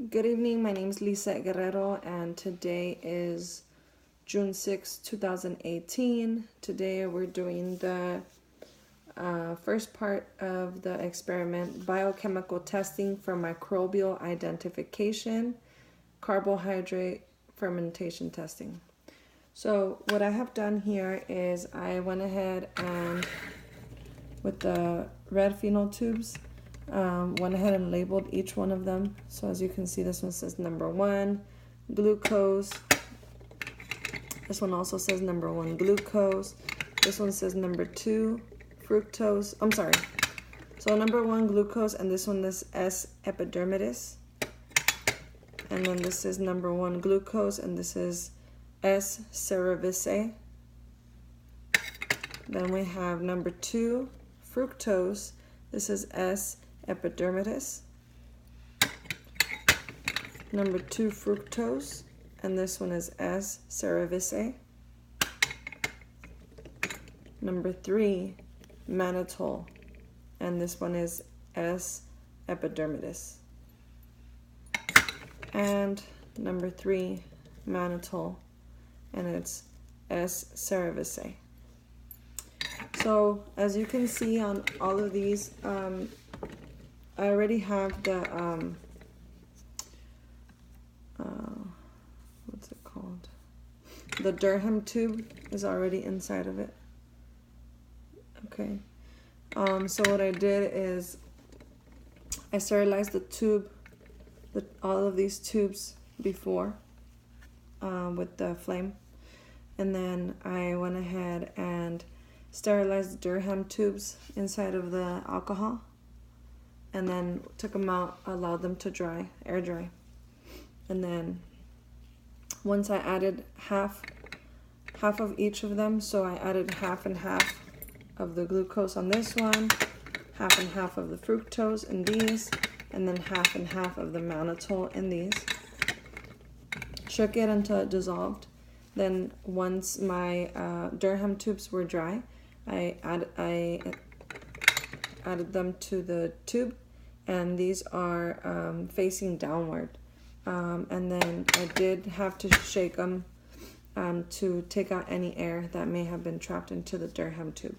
Good evening, my name is Lisa Guerrero and today is June 6, 2018. Today we're doing the first part of the experiment, biochemical testing for microbial identification, carbohydrate fermentation testing. So what I have done here is I went ahead and with the red phenol tubes, went ahead and labeled each one of them. So as you can see, this one says number 1, glucose. This one also says number 1, glucose. This one says number 2, fructose. I'm sorry. So number 1, glucose, and this one is S. epidermidis. And then this is number 1, glucose, and this is S. cerevisiae. Then we have number 2, fructose. This is S. epidermidis. Number 2, fructose, and this one is S. cerevisiae. Number 3, mannitol, and this one is S. epidermidis. And number 3, mannitol, and it's S. cerevisiae. So as you can see on all of these, I already have the what's it called? The Durham tube is already inside of it. Okay. So what I did is I sterilized the tube, all of these tubes before with the flame, and then I went ahead and sterilized the Durham tubes inside of the alcohol, and then took them out, allowed them to dry, air dry. And then once I added half of each of them, so I added half and half of the glucose on this one, half and half of the fructose in these, and then half and half of the mannitol in these. Shook it until it dissolved. Then once my Durham tubes were dry, I added them to the tube, and these are facing downward. And then I did have to shake them to take out any air that may have been trapped into the Durham tube.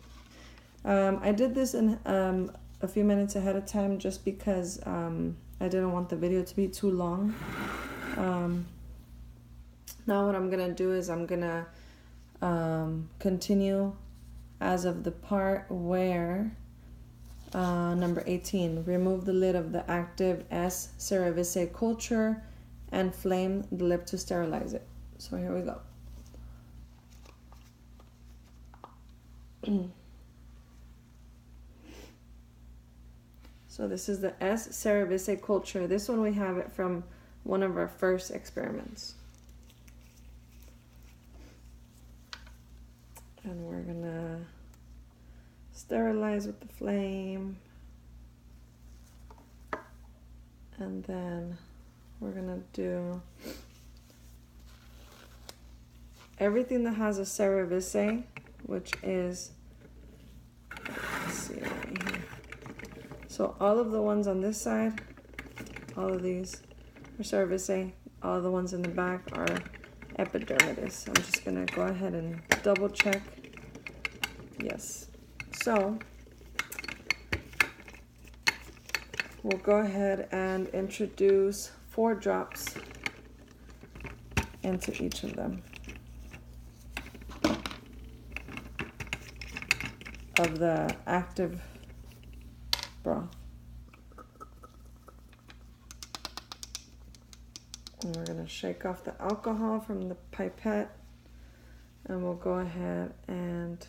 I did this in a few minutes ahead of time just because I didn't want the video to be too long. Now what I'm going to do is I'm going to continue as of the part where number 18, remove the lid of the active S. cerevisiae culture and flame the lip to sterilize it. So here we go. So this is the S. cerevisiae culture. This one we have it from one of our first experiments. And we're gonna sterilize with the flame. And then we're gonna do everything that has a cerevisiae, which is, let's see right here. So all of the ones on this side, all of these are cerevisiae. All of the ones in the back are epidermidis. I'm just gonna go ahead and double check. Yes. So we'll go ahead and introduce 4 drops into each of them of the active broth. And we're going to shake off the alcohol from the pipette, and we'll go ahead and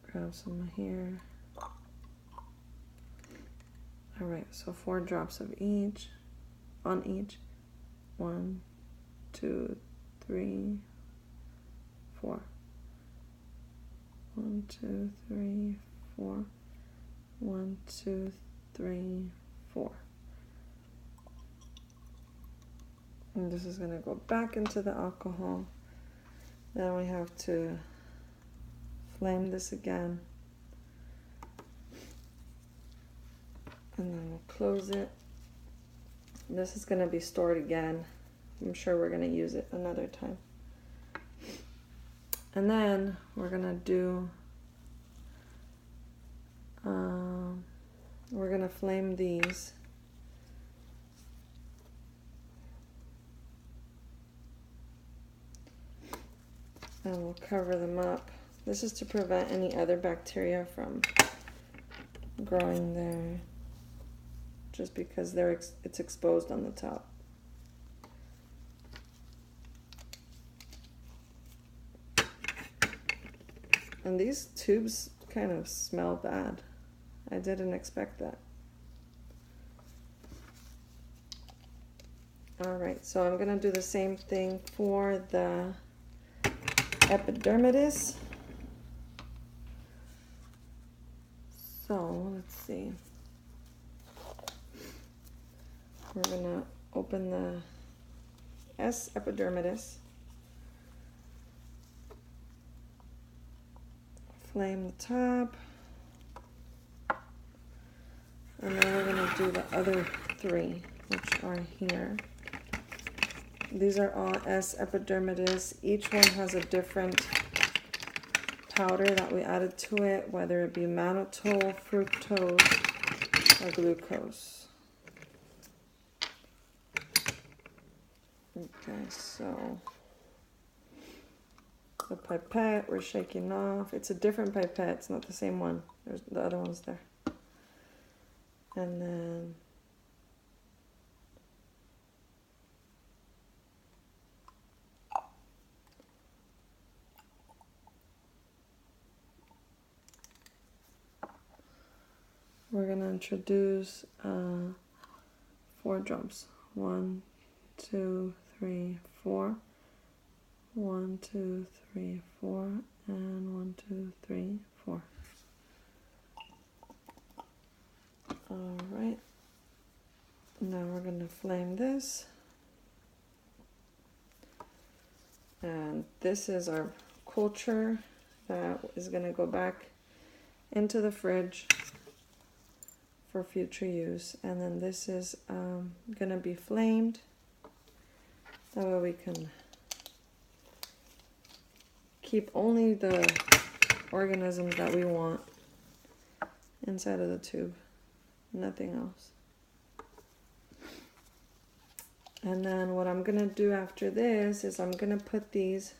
grab some here. All right, so 4 drops of each, on each. 1, 2, 3, 4. 1, 2, 3, 4. 1, 2, 3, 4. And this is going to go back into the alcohol. Then we have to flame this again. And then we'll close it. This is going to be stored again. I'm sure we're going to use it another time. And then we're going to do, we're going to flame these. And we'll cover them up. This is to prevent any other bacteria from growing there, just because it's exposed on the top. And these tubes kind of smell bad. I didn't expect that. Alright, so I'm going to do the same thing for the epidermidis. So, let's see. We're going to open the S epidermidis. Flame the top. And then we're going to do the other three, which are here. These are all S epidermidis. Each one has a different powder that we added to it, whether it be mannitol, fructose, or glucose. Okay, so the pipette we're shaking off. It's a different pipette, it's not the same one. There's the other one's there. And then we're going to introduce 4 drops. 1, 2, 3, 4. 1, 2, 3, 4, and 1, 2, 3, 4. Alright. Now we're going to flame this. And this is our culture that is going to go back into the fridge for future use. And then this is going to be flamed. That way we can keep only the organisms that we want inside of the tube, nothing else. And then what I'm going to do after this is I'm going to put these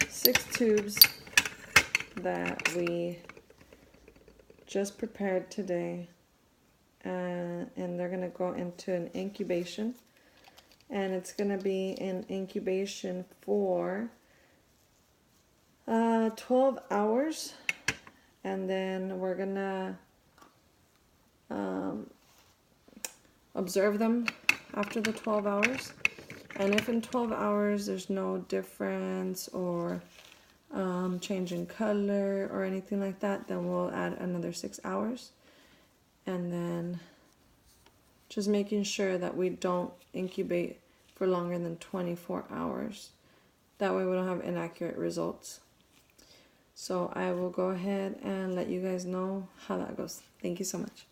6 tubes that we just prepared today, and they're going to go into an incubation, and it's going to be in incubation for 12 hours, and then we're going to observe them after the 12 hours. And if in 12 hours there's no difference or change in color or anything like that, then we'll add another 6 hours. And then just making sure that we don't incubate for longer than 24 hours. That way we don't have inaccurate results. So I will go ahead and let you guys know how that goes. Thank you so much.